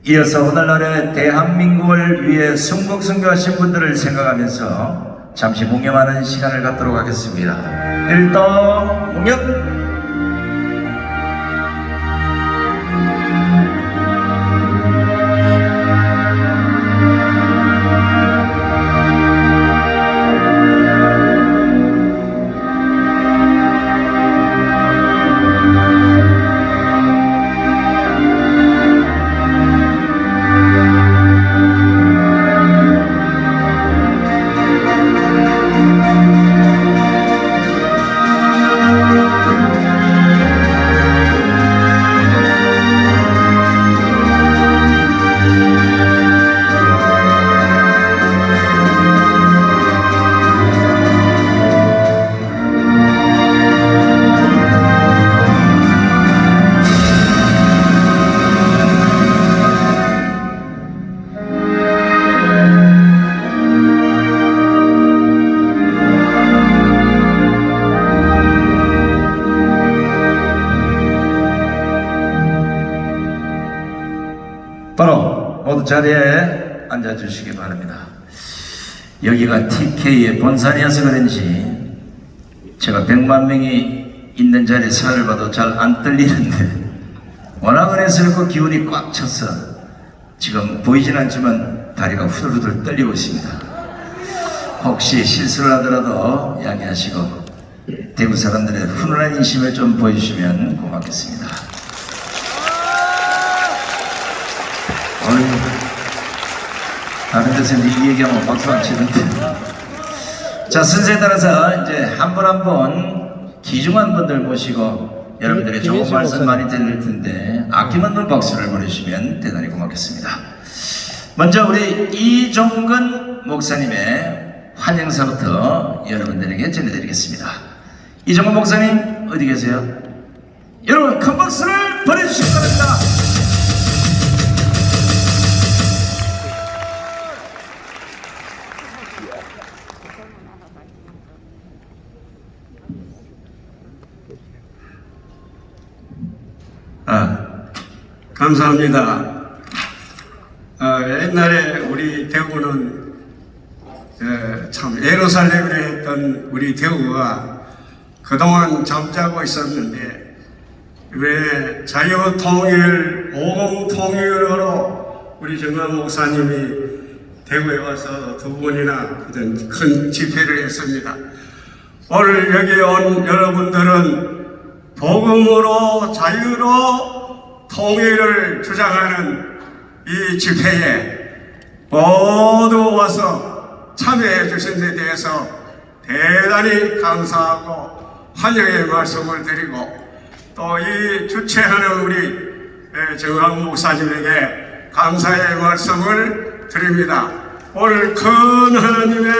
이어서 오늘날의 대한민국을 위해 순국선교하신 분들을 생각하면서 잠시 묵념하는 시간을 갖도록 하겠습니다. 일동 묵념. 바로 모두 자리에 앉아주시기 바랍니다. 여기가 TK의 본산이어서 그런지 제가 100만 명이 있는 자리에 사를 봐도 잘 안 떨리는데 워낙 은혜스럽고 기운이 꽉 차서 지금 보이진 않지만 다리가 후들후들 떨리고 있습니다. 혹시 실수를 하더라도 양해하시고 대구 사람들의 훈훈한 인심을 좀 보여주시면 고맙겠습니다. 다른 데서 이 얘기하면 박수 안 치는데. 자, 순서에 따라서 이제 한 분 한 분 귀중한 분들 모시고 여러분들의 좋은 말씀 많이 들릴 텐데 아낌없는 박수를 보내주시면 대단히 고맙겠습니다. 먼저 우리 이종근 목사님의 환영사부터 여러분들에게 전해드리겠습니다. 이종근 목사님 어디 계세요? 여러분 큰 박수를 보내주시기 바랍니다. 감사합니다. 옛날에 우리 대구는 참 예루살렘이라 했던 우리 대구가 그동안 잠자고 있었는데 왜 자유통일, 복음통일으로 우리 정강 목사님이 대구에 와서 두 번이나 큰 집회를 했습니다. 오늘 여기 온 여러분들은 복음으로 자유로 통일을 주장하는 이 집회에 모두 와서 참여해 주신 데 대해서 대단히 감사하고 환영의 말씀을 드리고 또 이 주최하는 우리 정강 목사님에게 감사의 말씀을 드립니다. 오늘 큰 하나님의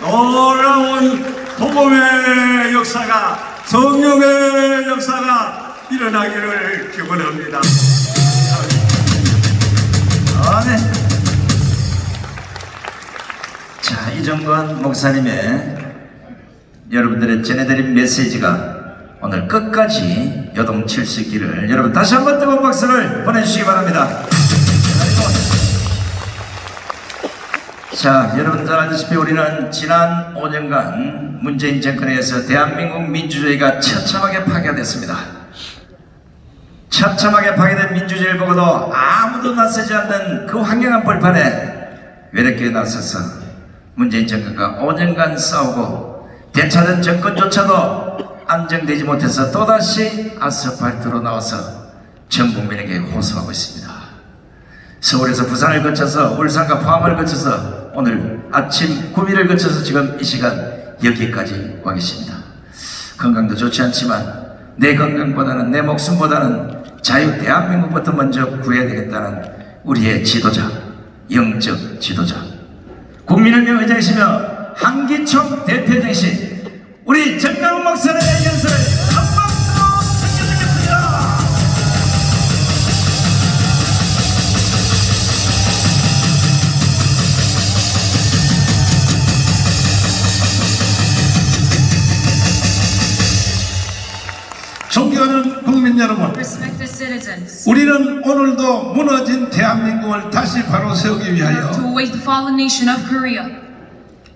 놀라운 복음의 역사가, 성령의 역사가 일어나기를 기원합니다. 네. 자, 이종근 목사님의 여러분들의 전해드린 메시지가 오늘 끝까지 요동칠 수 있기를 여러분 다시 한번 뜨거운 박수를 보내주시기 바랍니다. 자, 여러분 잘 아시다시피 우리는 지난 5년간 문재인 정권에 의해서 대한민국 민주주의가 처참하게 파괴됐습니다. 처참하게 파괴된 민주주의를 보고도 아무도 나서지 않는 그 황량한 벌판에 외롭게 나서서 문재인 정권과 5년간 싸우고 되찾은 정권조차도 안정되지 못해서 또다시 아스팔트로 나와서 전 국민에게 호소하고 있습니다. 서울에서 부산을 거쳐서 울산과 포항을 거쳐서 오늘 아침 구미를 거쳐서 지금 이 시간 여기까지 와 계십니다. 건강도 좋지 않지만 내 건강보다는 내 목숨보다는 자유 대한민국부터 먼저 구해야 되겠다는 우리의 지도자, 영적 지도자, 국민을 위해 의지하시며 한기총 대표 되신 우리 정강 목사님의 연설을 한 박수로 챙겨드리겠습니다. 존경하는 국민 여러분, Respected citizens. 우리는 오늘도 무너진 대한민국을 다시 바로 세우기 To 위하여 await the fallen nation of Korea.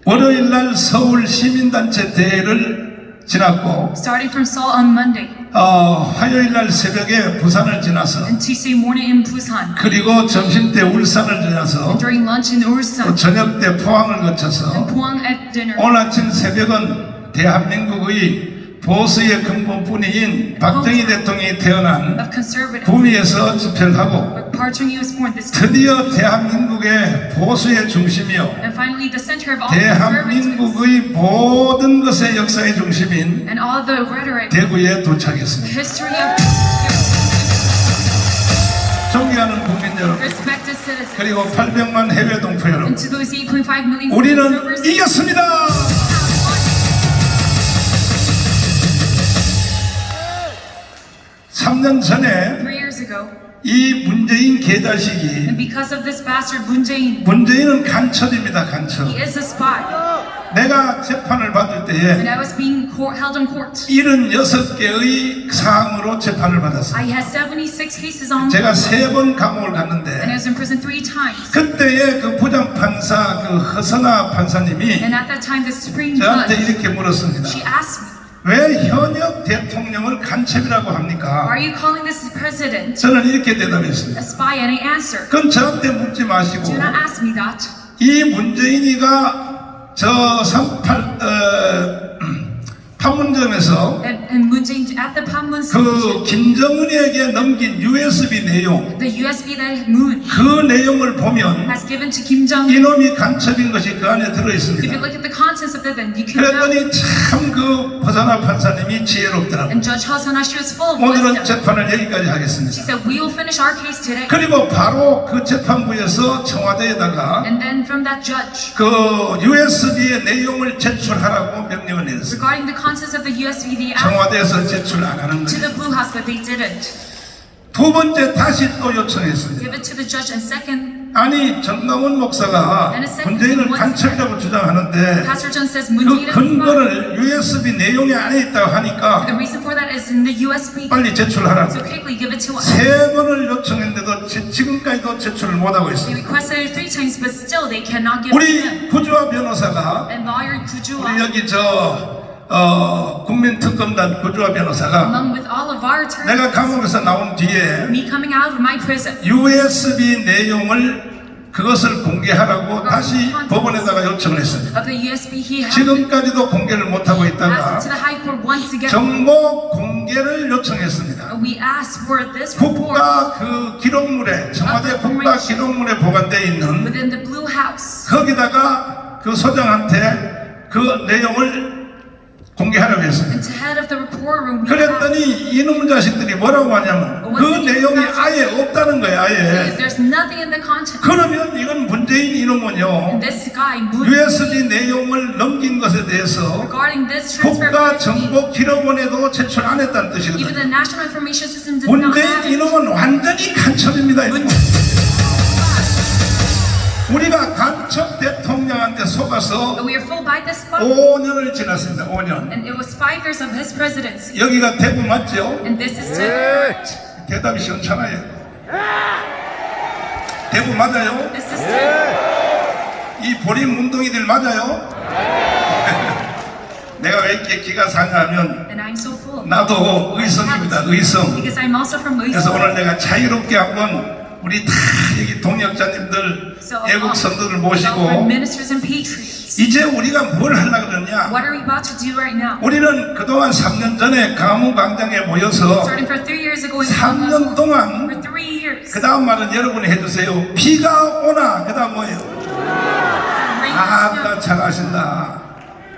월요일 날 서울 시민단체 대회를 지났고 Starting from Seoul on Monday 화요일 날 새벽에 부산을 지나서 and Tuesday morning in Busan. 그리고 점심 때 울산을 지나서 And during lunch in 또 Ulsan. 저녁 때 포항을 거쳐서 And Pohang at dinner. 오늘 아침 새벽은 대한민국의 보수의 근본뿐인 박정희 대통령이 태어난 Of conservative. 구미에서 집회를 하고 Where Park Chung-hee was born this 드디어 대한민국의 보수의 중심이요 and finally the center of all conservatives 대한민국의 모든 것의 역사의 중심인 and all the rhetoric, 대구에 도착했습니다. history of 존경하는 국민 여러분 respected citizens. 그리고 800만 해외 동포 여러분 And to those 8.5 million 우리는 observers, 이겼습니다. 3년 전에 3 years ago, 이 문재인 and 개자식이 because of this bastard Moon Jae-in, 문재인은 간첩입니다. 간첩. he is a spy. 내가 재판을 받을 When 때에 I was being held in court, 76개의 사항으로 재판을 받았어요. I had 76 cases on me, 제가 3번 감옥을 and I 갔는데 was in prison 3 times. 그때의 그 부장판사 그 허선아 판사님이 And at that time, the Supreme 저한테 Judge, 이렇게 물었습니다. she asked me, 왜 현역 대통령을 간첩이라고 why 합니까? are you calling this president 저는 이렇게 대답했습니다. a spy? And I answered, 그건 저한테 묻지 마시고 do not ask me that. 이 문재인이가 저 판문점에서 And Moon Jae-in at the Panmun 그 station, 김정은에게 넘긴 USB 내용 the USB that Moon 그 내용을 보면 has given to Kim Jong-un, 이놈이 간첩인 것이 그 안에 if you 들어있습니다. look at the contents of it, then you can know. 그랬더니 참 그 허선아 판사님이 지혜롭더라고요. And Judge Hosana, she was full of 오늘은 wisdom. 재판을 여기까지 She 하겠습니다. said, we will finish our case today. 그리고 바로 그 재판부에서 청와대에다가 And then from that judge, 그 USB의 내용을 제출하라고 명령을 내렸습니다. regarding the contents of the USB, they asked 청와대에서 제출 안 하는 to 거예요. the Blue House, but they didn't. 두 번째 다시 또 요청했습니다. Give it to the judge. And second, 아니 정강원 목사가 문재인을 간첩이라고 주장하는데 Pastor John says Moon 그 Jae-in is a spy. 근거를 USB 내용이 안에 있다고 The 하니까 reason for that is in the USB. 빨리 제출하라고 So quickly give it to us. 3번을 요청했는데도 지금까지도 제출을 못하고 They 있습니다. requested it 3 times, but still they cannot give it to 우리 them. 구주화 변호사가 And lawyer 우리 Kujua, 여기 국민특검단 구주화 변호사가 along with all of our attorneys, 내가 감옥에서 나온 뒤에 me coming out of my prison, USB 내용을 그것을 공개하라고 다시 법원에다가 요청을 했습니다. of the USB he had 지금까지도 공개를 못하고 asked 있다가 to the High Court once again. 정보 공개를 요청했습니다. We asked for this report 국가 그 기록물에 청와대 국가 기록물에 보관되어 있는 within the Blue House. 거기다가 그 소장한테 그 내용을 공개하라고 했습니다. And to head of the report room, we asked, 그랬더니 이놈 자식들이 뭐라고 하냐면 그 내용이 아예 없다는 거예요. 아예. there's nothing in the content. 그러면 이건 문재인 이놈은요 And this guy, Moon, USB 내용을 넘긴 것에 대해서 regarding this transfer, 국가정보기록원에도 제출 안 했다는 even 뜻이거든요. the National Information System did not 문재인 have it. 이놈은 완전히 간첩입니다. 이놈은. 우리가 간첩 대통령한테 속아서 But we are fooled by this spy. 5년을 지났습니다. 5년. And it was 5 years of his presidency. 여기가 대구 맞죠? And this is to 대답이 시원찮아요. 대구 맞아요? this is to 이 보림 운동이들 맞아요? 내가 왜 이렇게 기가 상하면 and I'm so full. 나도 의성입니다. 의성. Because I'm also from 그래서 Uiseong. 오늘 내가 자유롭게 한번 우리 다 여기 동역자님들 So 애국 선도들 all our 모시고 ministers and patriots. 이제 우리가 뭘 하려고 그러냐? What are we about to do right now? 우리는 그동안 3년 전에 강우광장에 모여서 Starting for 3 years ago in 3년 Hong 동안 for 3 years. 그 다음 말은 여러분이 해주세요. 비가 오나 그 다음 뭐예요? Rain 아까 and snow. 잘하신다.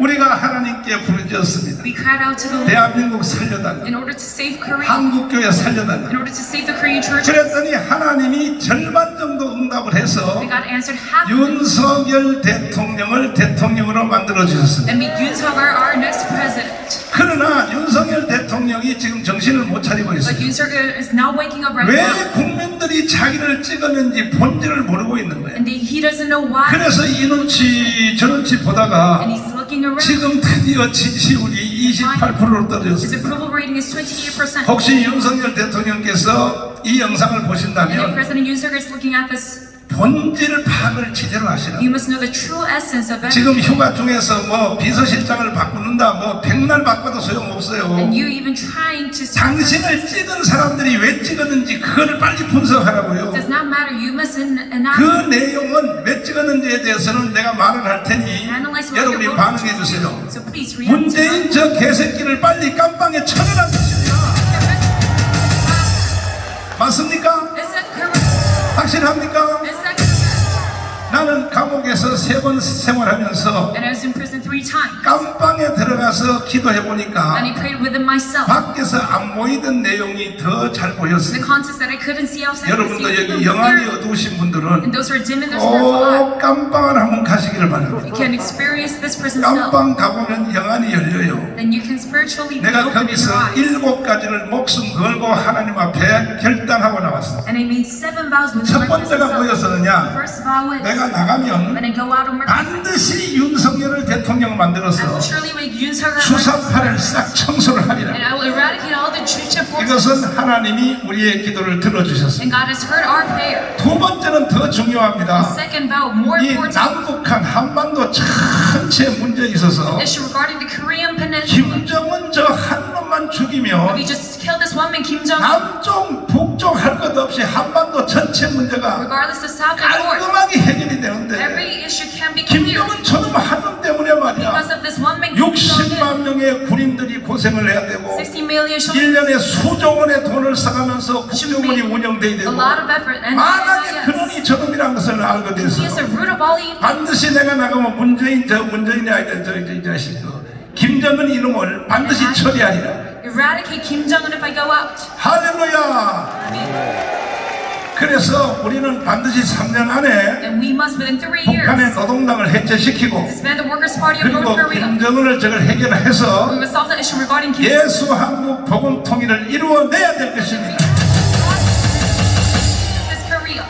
우리가 하나님께 부르짖었습니다. We cried out to the Lord 대한민국 살려달라. in order to save Korea, 한국교회 in 살려달라. order to save the Korean church. 그랬더니 하나님이 절반 정도 응답을 해서 We got answered half of it 윤석열 대통령을 대통령으로 만들어 주셨습니다. and made Yoon Suk our next president. 그러나 윤석열 대통령이 지금 정신을 못 차리고 But 있어요. Yoon Suk is now waking up right 왜 now. 국민들이 자기를 찍었는지 본질을 모르고 있는 거예요. And he doesn't know why. 그래서 이 눈치 저 눈치 보다가 And he's looking looking around. 지금 드디어 지지율이 28%로 His 떨어졌습니다. approval rating is 28%. 혹시 윤석열 대통령께서 이 영상을 And if 보신다면 President Yoon Suk is looking at this, 본질 파악을 제대로 하시라. you must know the true essence of it. 지금 휴가 중에서 뭐 비서실장을 바꾸는다, 뭐 백날 바꿔도 소용없어요. And you even trying to 당신을 찍은 사람들이 왜 찍었는지 그거를 빨리 분석하라고요. does not matter. You must 그 내용은 왜 찍었는지에 대해서는 내가 말을 할 테니 analyze what 여러분이 your 반응해 votes 주세요. do. So please react to 문재인 that. 저 개새끼를 빨리 깜빵에 쳐내란 뜻입니다. 맞습니까? Is that correct? 확실합니까? Is that correct? 나는 감옥에서 3번 생활하면서 And I was in prison 3 times. 깜빵에 들어가서 기도해 보니까 And I prayed within myself. 밖에서 안 보이던 내용이 더 잘 The 보였어요. context that I couldn't see outside. I could 여러분도 see 여기 it 영안이 clearly. 어두우신 분들은 And those who are dim in their spiritual eye, 꼭 깜빵을 한번 가시기를 바랍니다. you can experience this prison cell. 깜빵 가보면 영안이 열려요. Then you can spiritually be 내가 open in your 거기서 eyes. 7가지를 목숨 걸고 하나님 앞에 결단하고 나왔어. And I made 7 vows with 첫 my prison 번째가 cell. 뭐였었느냐? First vow is, 내가 나가면 when I go out of my prison, 반드시 윤석열을 대통령 I 만들어서 will surely make Yoon Suk 수사파를 싹 청소를 and 하리라. I will eradicate all the Chucha forces. 이것은 하나님이 우리의 기도를 들어주셨습니다. And God has heard our prayer. 두 번째는 더 중요합니다. Second vow, more 이 important, 남북한 한반도 전체 문제에 있어서 issue regarding the Korean Peninsula. 김정은 저 한 놈만 죽이면 If you just kill this one man, Kim Jong-un, 남쪽 북쪽 할 것 없이 한반도 전체 문제가 regardless of South and North, 깔끔하게 해결이 되는데 every issue can be cleared. 김정은 저놈 한 놈 때문에 말이야 Because of this one man, Kim Jong-un, 60만 명의 군인들이 고생을 해야 되고 60 million children, 1년에 수조 원의 돈을 써가면서 국정원이 운영돼야 a 되고 lot of effort, and 만약에 yes, 그놈이 저놈이라는 것을 알게 he is 돼서 the root of all evil. 반드시 내가 나가면 문재인이 아니라 이 자식 김정은 이놈을 반드시 처리하리라. Eradicate Kim Jong-un if I go out. 할렐루야. 그래서 우리는 반드시 3년 안에 And we must, within 3 북한의 years, 노동당을 해체시키고 disband the Workers' Party of 그리고 North Korea. 김정은을 저걸 We 해결해서 will solve the issue regarding Kim 예수 한국 복음 통일을 이루어내야 될 것입니다. This Korea.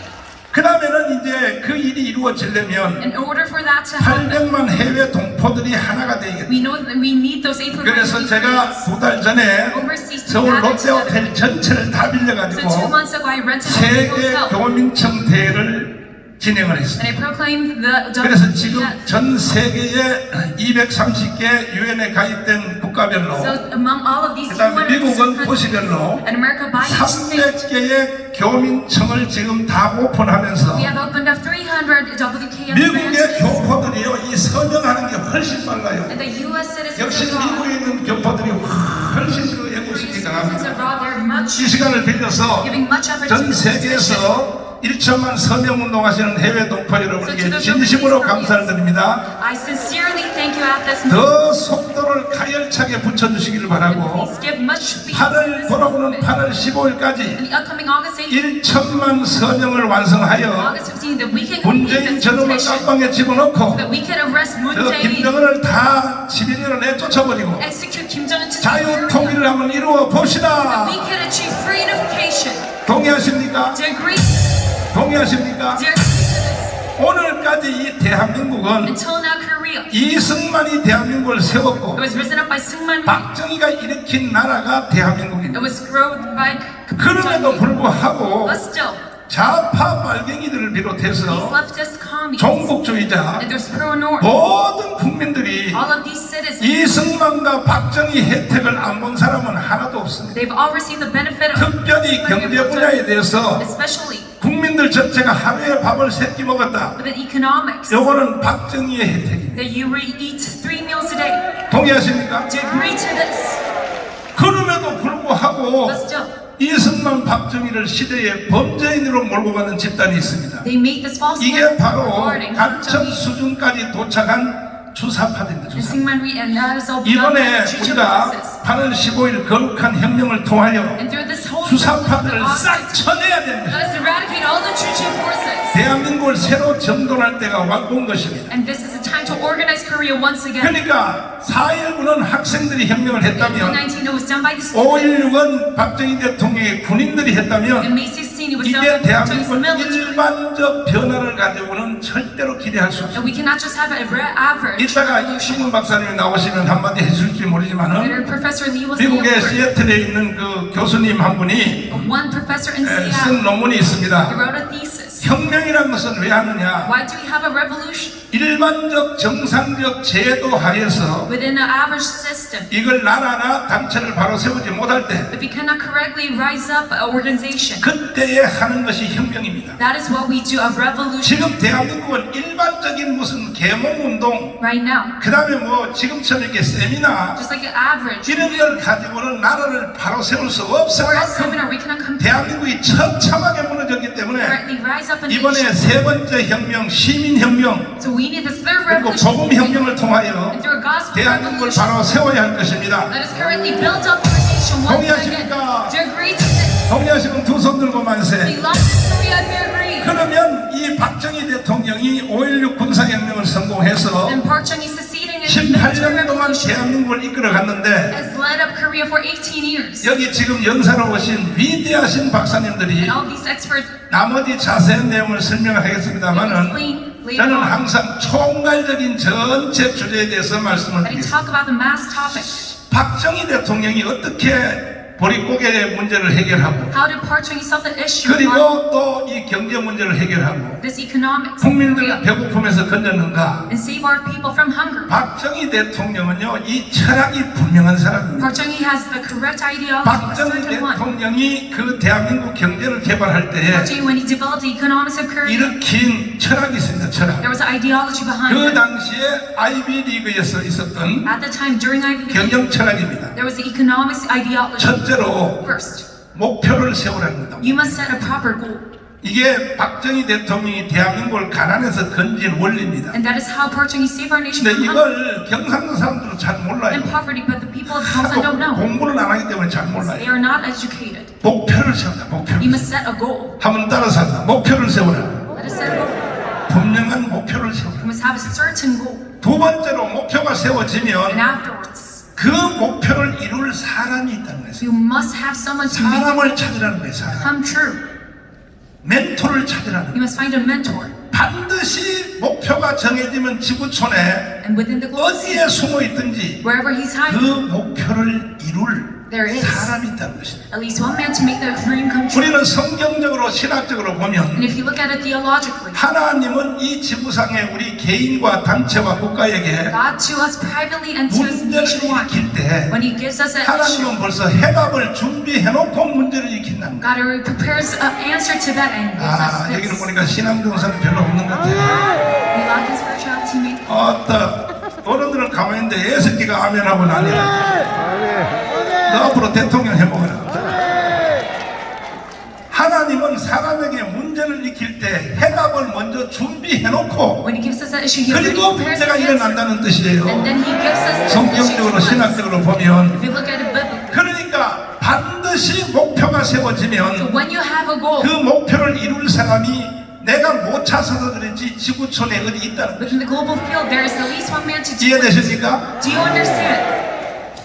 그 다음에는 이제 그 일이 이루어지려면 In order for that to happen, 800만 해외 동포들이 하나가 되겠다. we know that we need those 8 그래서 제가 2달 전에 overseas to 서울 gather together. 롯데호텔 전체를 다 So 2 빌려가지고 months ago, I rented a big 세계 hotel 교민청 대회를 진행을 했습니다. and I proclaimed the 그래서 지금 전 세계에 230개 유엔에 가입된 국가별로 So among all of these 그다음에 200 미국은 countries, 도시별로 and America by each state, 300개의 교민청을 지금 다 오픈하면서 we have opened up 300 WKM 미국의 branches. 교포들이요 이 서명하는 게 훨씬 빨라요. And the U.S. citizens 역시 abroad, 미국에 있는 교포들이 훨씬 그 애국심이 citizens 강합니다. abroad, they're much 이 시간을 빌려서 giving much effort to 전 this position. 세계에서 1천만 서명운동하시는 해외 동포 여러분에게 진심으로 감사를 드립니다. I sincerely thank you at this moment. 더 속도를 가열차게 붙여주시기를 바라고 Please give much speed to 8월 this 돌아오는 movement. 8월 15일까지 In the upcoming August 8th, 1천만 서명을 완성하여 August 15th, that we can complete 문재인 this 저놈을 petition, 깜빵에 집어넣고 that we can arrest Moon 저 Jae-in, 김정은을 다 지비리를 내쫓아버리고 execute Kim Jong-un to 자유 Korea, 통일을 한번 이루어 that 봅시다. we can achieve freedomcation. 동의하십니까? Do you agree? 동의하십니까? Do you agree to this? 오늘까지 이 대한민국은 Until now, Korea, 이승만이 대한민국을 세웠고 it was risen up by Syngman Rhee. 박정희가 일으킨 나라가 대한민국입니다. It was grown by 그럼에도 Jong-il. 불구하고 But still, 좌파 빨갱이들을 these 비롯해서 leftist communists 종북주의자 and those pro-North, 모든 국민들이 all of these citizens, 이승만과 박정희 혜택을 안 본 사람은 하나도 없습니다. they've all received the benefit of 특별히 경제 분야에 대해서 especially 국민들 전체가 하루에 밥을 3끼 먹었다. with the economics, 요거는 박정희의 혜택입니다. that you eat 3 meals a day. 동의하십니까? Do you agree to this? 그럼에도 불구하고 But still, 이승만 박정희를 시대의 범죄인으로 몰고 가는 집단이 있습니다. they make this false 이게 claim 바로 regarding Kim 간첩 Jong-il 수준까지 도착한 주사파들입니다. and 주사파. Syngman Rhee, and that is all done 이번에 by the Chucha 우리가 forces. 8월 15일 거룩한 혁명을 통하여 And through this whole 주사파들을 싹 쳐내야 됩니다. let us eradicate all the Chucha forces. 대한민국을 새로 정돈할 때가 온 것입니다. And this is the time to organize Korea once again. 그러니까 4.19는 학생들이 혁명을 April 했다면 19, it was done by the students. 5.16은 박정희 대통령의 군인들이 And 했다면 May 16, he was 이게 selling Park Chung-hee's 대한민국 military. 일반적 변화를 가지고는 절대로 기대할 수 없습니다. And we cannot just have a average 이따가 revolution. 신문 박사님이 나오시면 한마디 해줄지 Later, 모르지만은 Professor Lee will say a 미국의 word. 시애틀에 있는 그 교수님 한 분이 One professor in 쓴 Seattle, 논문이 he 있습니다. wrote a thesis. 혁명이라는 것은 왜 하느냐? Why do we have a revolution? 일반적 정상적 제도 하에서 Within an average system, 이걸 나라나 단체를 바로 세우지 못할 때 if we cannot correctly rise up an organization, 그때에 하는 것이 혁명입니다. that is what we do, a revolution. 지금 대한민국은 일반적인 무슨 계몽운동 Right now, 그 다음에 뭐 지금처럼 이렇게 세미나 just like an average 이런 걸 가지고는 나라를 바로 세울 수 없을 or a 만큼 seminar, we cannot compare. 대한민국이 처참하게 무너졌기 때문에 Correctly rise up a 이번에 nation. 세 번째 혁명 시민혁명 So we need this third 그리고 revolution. 복음혁명을 통하여 And through a gospel 대한민국을 revolution, 바로 세워야 할 것입니다. let us currently build up our nation once again. 동의하십니까? Do you agree to this? 동의하시면 두 손 들고 We 만세. love this, so we have to agree. 그러면 이 박정희 대통령이 5.16 군사혁명을 성공해서 And Park Chung-hee succeeding in his military 18년 동안 revolution 대한민국을 이끌어 갔는데 has led up Korea for 18 years. 여기 지금 연사로 오신 위대하신 박사님들이 And all these experts 나머지 자세한 내용을 설명하겠습니다만은 explain later 저는 on 항상 총괄적인 전체 주제에 대해서 말씀을 that he 드리겠습니다. talk about the mass topic. 박정희 대통령이 어떻게 보릿고개 문제를 해결하고 How did Park Chung-hee solve the issue on 그리고 또 이 경제 문제를 해결하고 this economics in 국민들을 Korea 배고픔에서 건졌는가? and save our people from hunger? 박정희 대통령은요 이 철학이 분명한 사람입니다. Park Chung-hee has the correct ideology, a 박정희 certain one. 대통령이 그 대한민국 경제를 개발할 때에 Park Chung-hee, when he developed the economics of Korea, 일으킨 철학이 있습니다. 철학. there was an ideology behind 그 it. 당시에 아이비 리그에서 있었던 At the time, during Ivy League, 경영 철학입니다. there was the economics ideology. 첫째로 First, 목표를 세우라는 겁니다. you must set a proper goal. 이게 박정희 대통령이 대한민국을 가난에서 건진 원리입니다. And that is how Park Chung-hee saved our nation 근데 from hunger 이걸 경상도 사람들은 잘 몰라요. and poverty, but the people of Gyeongsang don't know. 공부를 안 하기 때문에 잘 They 몰라요. are not educated. 목표를 세우라. 목표를. You must set a goal. 한번 따라서 합니다. 목표를 세우라. Let us set a goal. 분명한 목표를 세우라. You must have a certain goal. 두 번째로 목표가 And 세워지면 afterwards, 그 목표를 이룰 사람이 있다는 거예요. you must have someone to make it 사람을 찾으라는 거예요. 사람. come true. 멘토를 찾으라는 You 거예요. must find a mentor. 반드시 목표가 정해지면 지구촌에 And within the global 어디에 숨어 있든지 wherever he's 그 hiding, 목표를 이룰 there is 사람이 있다는 것입니다. at least one man to make the dream come true. 우리는 성경적으로 신학적으로 And 보면 if you look at it theologically, 하나님은 이 지구상의 우리 개인과 단체와 국가에게 God to us privately and to us 문제를 nationwide, 일으킬 때 when He gives us an issue, 하나님은 벌써 해답을 준비해놓고 문제를 일으킨다는 거예요. God already prepares an answer to that and gives us 아, 여기는 this. 보니까 신앙정사는 별로 없는 것 같아요. We lack in spirituality, maybe. 어른들은 가만히 있는데 애새끼가 아멘하고 난리야. 너 앞으로 대통령 해보거라. 하나님은 사람에게 문제를 일으킬 때 해답을 먼저 준비해놓고 When He gives us that issue, He already 그리고 prepares the 문제가 answer. 일어난다는 뜻이에요. And then He gives us the 성경적으로 issue to us. 신학적으로 보면 If you look at it biblically, 그러니까 반드시 목표가 so 세워지면 when you have a goal, 그 목표를 이룰 사람이 내가 못 찾아서 그런지 지구촌에 어디 있다는 거예요. within the global field, there is at least one man to do it. 이해되십니까? Do you understand?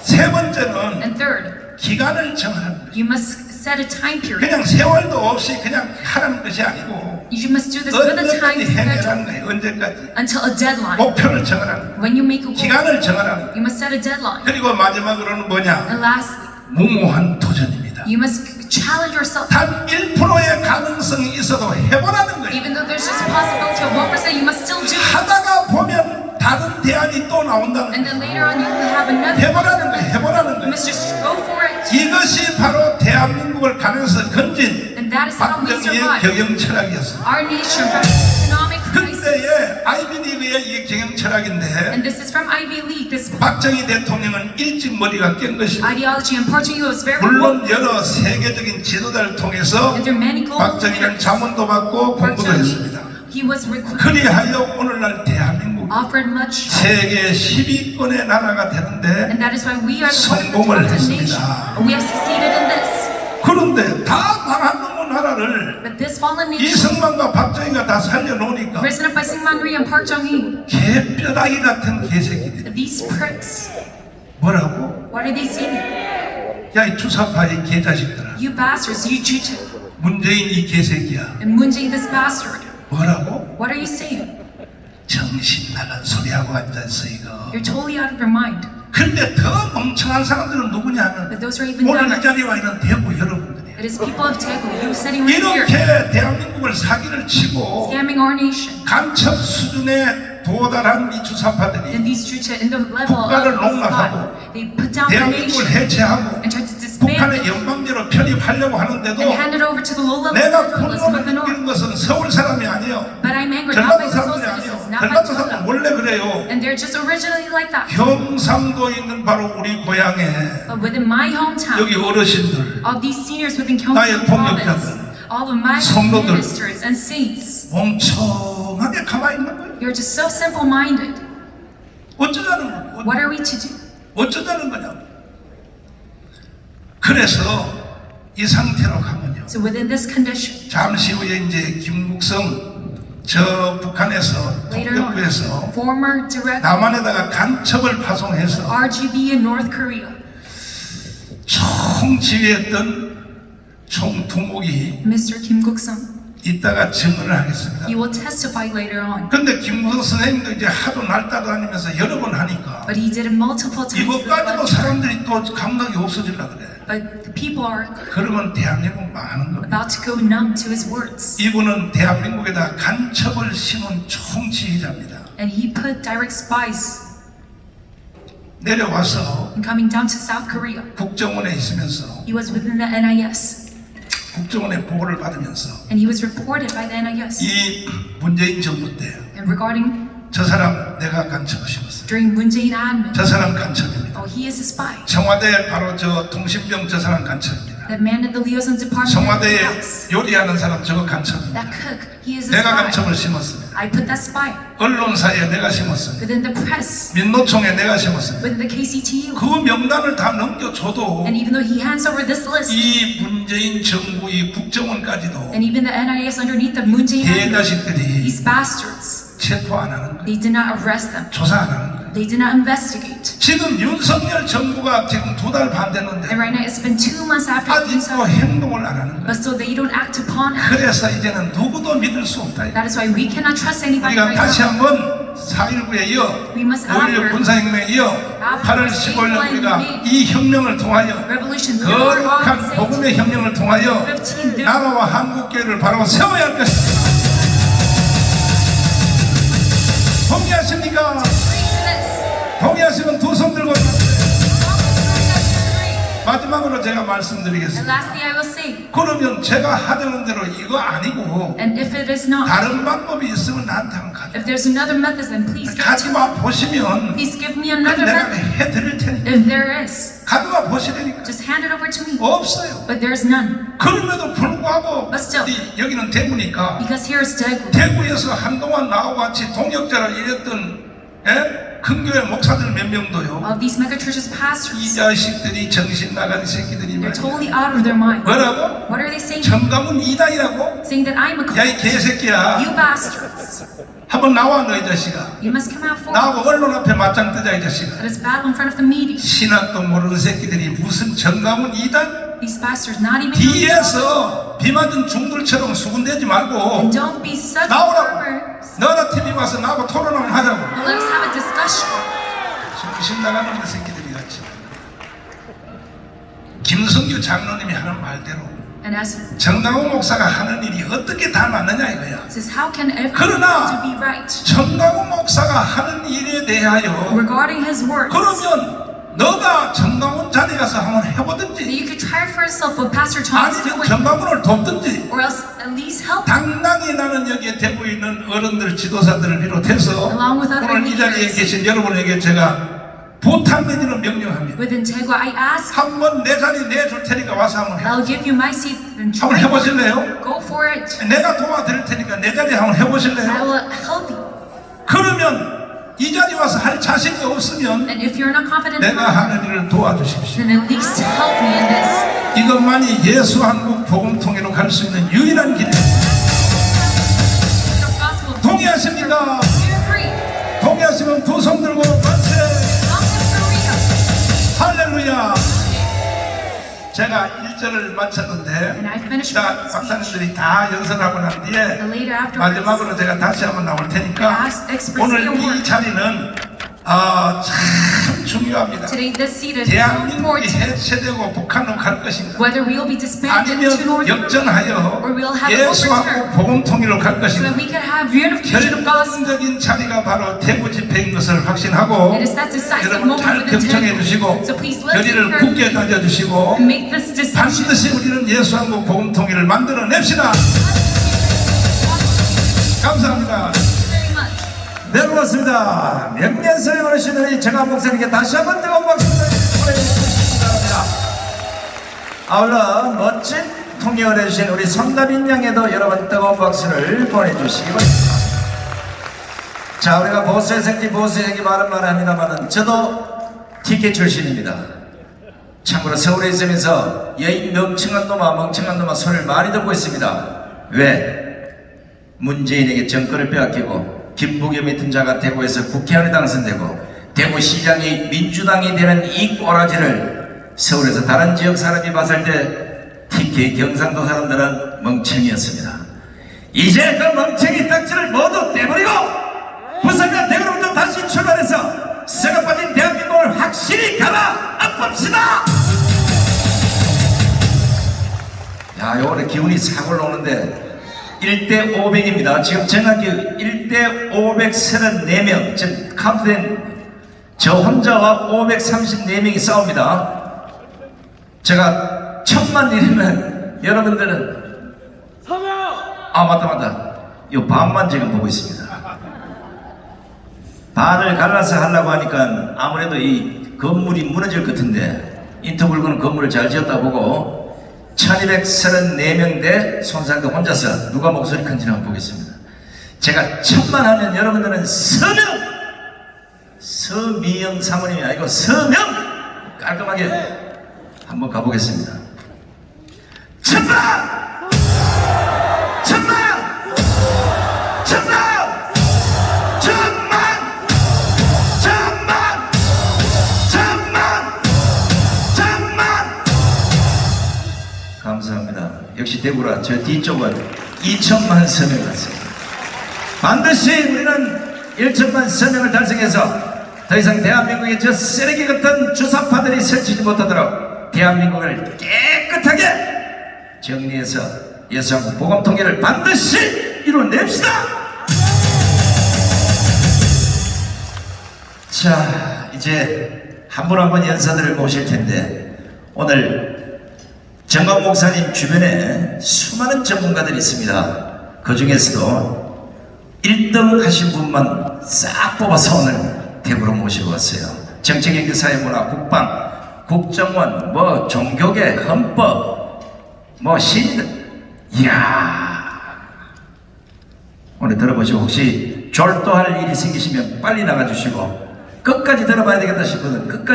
세 번째는 And third, 기간을 정하는 거예요. you must set a time period. 그냥 세월도 없이 그냥 하라는 것이 아니고 You must do this with a 언제까지 time 해내라는 schedule 거예요. 언제까지. until a deadline. 목표를 정하라는 거예요. When you make a goal, 기간을 정하라는 거예요. you must set a deadline. 그리고 마지막으로는 뭐냐? And lastly, 무모한 도전입니다. you must challenge yourself. 단 1%의 가능성이 있어도 해보라는 거예요. Even though there's just a possibility of 1%, you must still do it. 하다가 보면 다른 대안이 또 나온다는 And 거예요. then later on, you will have another. 해보라는 거예요. 해보라는 You 거예요. must just go for it. 이것이 바로 대한민국을 가면서 건진 And that is how we 박정희의 survive. 경영 철학이었습니다. Our nation from economic crisis. 그때의 아이비리그의 이 경영 철학인데 And this is from Ivy League. This 박정희 대통령은 일찍 머리가 깬 것입니다. ideology and Park Chung-hee was very woke. 물론 여러 세계적인 지도자를 통해서 And there are many global 박정희는 leaders. 자문도 받고 Park 공부도 Chung-hee, 했습니다. he was recruited, 그리하여 오늘날 대한민국 offered much. 세계 10위권의 나라가 되는데 And that is why we are the 성공을 nation. 했습니다. We have succeeded in this. 그런데 다 망한 놈의 나라를 But this fallen nation, 이승만과 박정희가 다 살려놓으니까 risen up by Syngman Rhee and Park Chung-hee, 개뼈다귀 같은 개새끼들 these pricks, 뭐라고? what are they saying? 야 이 주사파의 개자식들아 You bastards, you Jew. 문재인 이 개새끼야. And Moon Jae, this bastard. 뭐라고? What are you saying? 정신 나간 소리하고 앉아있어 이거. You're totally out of your mind. 근데 더 멍청한 사람들은 누구냐면 But those who are even 오늘 이 dumber, 자리에 와 있는 대구 여러분들이에요. it is people of Daegu, you sitting right here, 이렇게 대한민국을 사기를 치고 scamming our nation. 간첩 수준에 도달한 이 주사파들이 And these churches, in the level 국가를 of 농락하고 God, they put down the 대한민국을 nation 해체하고 and tried to 북한의 disband 영광제로 편입하려고 하는데도 and hand it over to the low-level 내가 federalism 분노를 of the 느끼는 North. 것은 서울 사람이 아니에요. But I'm angry not by 전라도 the Seoul 사람들이 citizens, 아니에요. not by 전라도 사람은 Jeolla. 원래 그래요. And they're just originally like that. 경상도에 있는 바로 우리 고향에 But within my hometown, 여기 어르신들 all these seniors within 나의 Gyeongsang province, 동역자들, all of my 성도들. ministers and saints, 멍청하게 가만히 있는 거예요. you're just so simple-minded. 어쩌자는 거예요? What are we to do? 어쩌자는 거냐? 그래서 이 상태로 가면요. So within this condition, 잠시 후에 이제 김국성 저 북한에서 later on, 동격부에서 former director 남한에다가 간첩을 파송해서 RGB in North Korea, 총지휘했던 총두목이 Mr. Kim Guk-sung, 이따가 증언을 하겠습니다. he will testify later on. 근데 김국성 선생님도 이제 하도 날따다니면서 여러 번 하니까 But he did it multiple times. 이거 with 가지고 lecture. 사람들이 또 감각이 없어질라 그래. But the people are 그러면 대한민국 망하는 겁니다. about to go numb to his words. 이분은 대한민국에다 간첩을 심은 총지휘자입니다. And he put direct spies 내려와서 in coming down to South Korea. 국정원에 있으면서 He was within the NIS. 국정원의 보고를 받으면서 And he was reported by the NIS. 이 문재인 정부 때 저 And regarding 사람 내가 간첩을 심었어요. during Moon Jae-in admin, 저 사람 간첩입니다. oh, he is a spy. 청와대 바로 저 통신병 저 사람 간첩입니다. That man in the liaison department. 청와대에 House. 요리하는 사람 저거 간첩입니다. That cook, he is a 내가 spy. 간첩을 심었습니다. I put that spy 언론사에 내가 심었습니다. within the press, 민노총에 내가 심었습니다. within the KCTU. 그 명단을 다 넘겨줘도 And even though he hands over this list, 이 문재인 정부 이 국정원까지도 and even the NIS underneath the Moon Jae-in, 개자식들이 these bastards, 체포 안 하는 거예요. they did not arrest them. 조사 안 하는 거예요. They did not investigate. 지금 윤석열 정부가 지금 2달 반 됐는데 And right now, it's been 2 months after the news, 아직도 행동을 안 하는 거예요. but still they don't act upon it. 그래서 이제는 누구도 믿을 수 없다. That is why we cannot trust anybody 우리가 right 다시 now. 한번 4.19에 이어 We must 5.16 군사혁명에 이어 8월 15일 우리가 이 혁명을 통하여 Revolution, Lord 거룩한 God, 복음의 혁명을 통하여 15 나라와 한국교회를 바로 세워야 할 것입니다. 동의하십니까? 동의하시면 두 손 들고 마지막으로 제가 And 말씀드리겠습니다. lastly, I will say, 그러면 제가 하자는 대로 이거 아니고 and if it is not, 다른 방법이 있으면 나한테 한번 가져. if there's another method, then please give it to me. 가져와 보시면 Please give me 그럼 another 내가 method. 해드릴 테니까 If there is, 가져와 보시라니까. just hand it over to me. 없어요. But there's none. 그럼에도 불구하고 But still. 여기는 대구니까 Because here is Daegu. 대구에서 한동안 나와 같이 동역자를 일했던 큰교회 목사들 몇 명도요. All these megachurches 이 pastors, 자식들이 정신 나간 새끼들이 they're 말이야. totally out of their mind. 뭐라고? What are they saying? 정가문 이단이라고? Saying that I'm a 야 이 cult. 개새끼야. You bastards. 한번 나와 너 이 자식아. You must come out forward. 나하고 언론 앞에 맞짱 뜨자 이 자식아. Let us battle in front of the media. 신학도 모르는 새끼들이 무슨 정가문 이단? These bastards not even 뒤에서 비 맞은 중들처럼 수군대지 말고 And don't be such 나오라고. farmers. 너나 TV 와서 나하고 토론을 하자고. But let us have a discussion. 정신 나가는 새끼들이 같이. 김성규 장로님이 하는 말대로 And as 정강훈 목사가 하는 일이 어떻게 다 맞느냐 이거야. says, how can everyone 그러나 to be right 정강훈 목사가 하는 일에 대하여 regarding his words? 그러면 너가 정강훈 자리에 가서 한번 That 해보든지 you could try for yourself what Pastor Tom is 아니면 doing, 정강훈을 돕든지 or else at least help. 당당히 나는 여기에 대구에 있는 어른들 지도자들을 비롯해서 Along with other 오늘 이 자리에 leaders. 계신 여러분에게 제가 부탁 내지는 명령합니다. Within Daegu, I ask, 한번 내 자리 내줄 테니까 와서 한번 해. I'll give you my seat and 한번 try. 해보실래요? Go for it. 내가 도와드릴 테니까 내 자리 한번 I 해보실래요? will help you. 그러면 이 자리 와서 할 자신이 없으면 And if you're not confident, 내가 하는 일을 도와주십시오. then at least help me in this. 이것만이 예수 한국 복음 통일로 갈 수 있는 유일한 길입니다. The gospel. 동의하십니까? You're free. 동의하시면 두 손 들고 만세! Welcome to Korea. 할렐루야! 제가 1절을 마쳤는데 And I finished 자, 박사님들이 다 연설하고 난 뒤에 And later afterwards, 마지막으로 제가 다시 한번 나올 테니까 I asked experts 오늘 to 이 work. 자리는 참 중요합니다. Today, this seat is so 대한민국이 important. 해체되고 북한으로 갈 것인가 Whether we will be disbanded to 아니면 North 역전하여 or we'll have 예수하고 overturned 복음 통일로 갈 so 것인가 that we can have reunification of gospel. 결정적인 자리가 바로 대구 집회인 것을 확신하고 It is that decisive 여러분 moment 잘 with the 경청해 temple. 주시고 So please listen 결의를 굳게 carefully 다져주시고 and make this decision. 반드시 우리는 예수하고 복음 통일을 만들어냅시다. 감사합니다. Very much. 네, 고맙습니다. 명년설에 오르신 우리 정한 목사님께 다시 한번 뜨거운 박수를 보내주시기 바랍니다. 아울러 멋진 통역을 해주신 우리 손다빈 양에도 여러분 뜨거운 박수를 보내주시기 바랍니다. 자, 우리가 보수의 생기 말은 말합니다만은 저도 TK 출신입니다. 참고로 서울에 있으면서 여인 멍청한 놈아 소리를 많이 듣고 있습니다. 왜? 문재인에게 정권을 빼앗기고 김부겸 같은 자가 대구에서 국회의원에 당선되고 대구시장이 민주당이 되는 이 꼬라지를 서울에서 다른 지역 사람이 봤을 때 TK 경상도 사람들은 멍청이였습니다. 이제 그 멍청이 딱지를 모두 떼버리고 부산과 대구로부터 다시 출발해서 썩어 빠진 대한민국을 확실히 갈아엎읍시다. 야, 요번에 기운이 싹 올라오는데 1대 500입니다. 지금 정확히 1대 534명, 지금 카운트된 저 혼자와 534명이 싸웁니다. 제가 1000만 이르면 여러분들은 아, 맞다. 요 반만 지금 보고 있습니다. 반을 갈라서 하려고 하니까 아무래도 이 건물이 무너질 것 같은데 인터블그는 건물을 잘 지었다 보고 1234명 대 손상도 혼자서 누가 목소리 큰지 한번 보겠습니다. 제가 1000만 하면 여러분들은 서미영 사모님이 아니고 서명 깔끔하게 한번 가보겠습니다. 1000만! 감사합니다. 역시 대구라 저 뒤쪽은 2천만 서명 같습니다. 반드시 우리는 1천만 서명을 달성해서 더 이상 대한민국의 저 쓰레기 같은 주사파들이 설치지 못하도록 대한민국을 깨끗하게 정리해서 예수한국 복음 통일을 반드시 이뤄냅시다. 자, 이제 한 분 한 분 연사들을 모실 텐데 오늘 정광 목사님 주변에 수많은 전문가들이 있습니다. 그 중에서도 1등 하신 분만 싹 뽑아서 오늘 대구로 모시고 왔어요. 정치경제 사회문화 국방 국정원 뭐 종교계 헌법 뭐 신들 이야 오늘 들어보시고 혹시 졸도할 일이 생기시면 빨리 나가주시고 끝까지 들어봐야 되겠다 싶거든 끝까지